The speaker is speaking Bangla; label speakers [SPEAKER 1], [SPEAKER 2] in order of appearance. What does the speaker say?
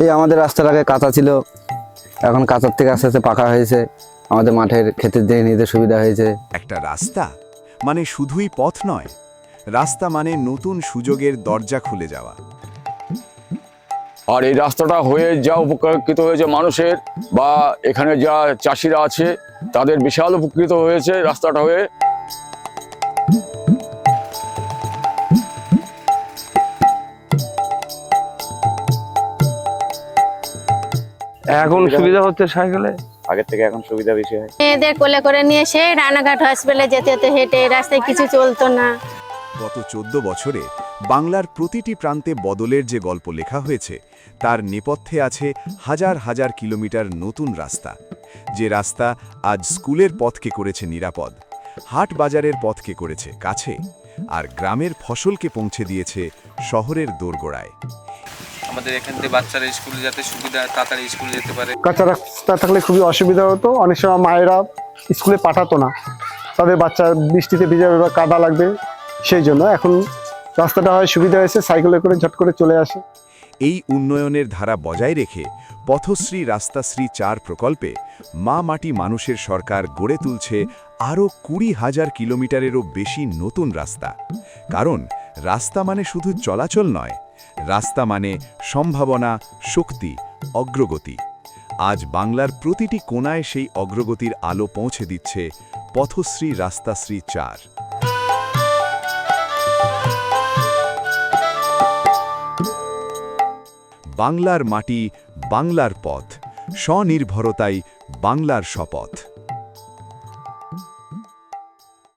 [SPEAKER 1] এই আমাদের রাস্তার আগে কাঁচা ছিল, এখন কাঁচার থেকে আস্তে আস্তে পাকা হয়েছে, আমাদের মাঠের ক্ষেতের দিকে নিতে সুবিধা হয়েছে।
[SPEAKER 2] একটা রাস্তা মানে শুধুই পথ নয়, রাস্তা মানে নতুন সুযোগের দরজা খুলে যাওয়া।
[SPEAKER 3] আর এই রাস্তাটা হয়ে যা উপকৃত হয়েছে মানুষের, বা এখানে যা চাষিরা আছে তাদের বিশাল উপকৃত হয়েছে রাস্তাটা হয়ে।
[SPEAKER 4] এখন সুবিধা হচ্ছে সাইকেলে,
[SPEAKER 5] আগের থেকে এখন সুবিধা বেশি হয়।
[SPEAKER 6] মেয়েদের কোলে করে নিয়ে এসে রানাঘাট হসপিটালে যেতে হতো হেঁটে, রাস্তায় কিছু চলতো না।
[SPEAKER 2] গত 14 বছরে বাংলার প্রতিটি প্রান্তে বদলের যে গল্প লেখা হয়েছে তার নেপথ্যে আছে হাজার হাজার কিলোমিটার নতুন রাস্তা। যে রাস্তা আজ স্কুলের পথকে করেছে নিরাপদ, হাট বাজারের পথকে করেছে কাছে, আর গ্রামের ফসলকে পৌঁছে দিয়েছে শহরের দোরগোড়ায়।
[SPEAKER 7] আমাদের এখান থেকে বাচ্চারা স্কুলে যেতে সুবিধা, তাড়াতাড়ি স্কুলে যেতে পারে।
[SPEAKER 8] কাঁচা রাস্তা থাকলে খুবই অসুবিধা হতো, অনেক সময় মায়েরা স্কুলে পাঠাতো না, তাদের বাচ্চা বৃষ্টিতে ভিজাবে বা কাদা লাগবে, সেই জন্য এখন রাস্তাটা হয় সুবিধা হয়েছে, সাইকেলে করে ঝট করে চলে আসে।
[SPEAKER 2] এই উন্নয়নের ধারা বজায় রেখে পথশ্রী রাস্তাশ্রী 4 প্রকল্পে মা মাটি মানুষের সরকার গড়ে তুলছে আরও 20,000 কিলোমিটারেরও বেশি নতুন রাস্তা। কারণ রাস্তা মানে শুধু চলাচল নয়, রাস্তা মানে সম্ভাবনা, শক্তি, অগ্রগতি। আজ বাংলার প্রতিটি কোণায় সেই অগ্রগতির আলো পৌঁছে দিচ্ছে পথশ্রী রাস্তাশ্রী 4। বাংলার মাটি, বাংলার পথ, স্বনির্ভরতাই বাংলার শপথ।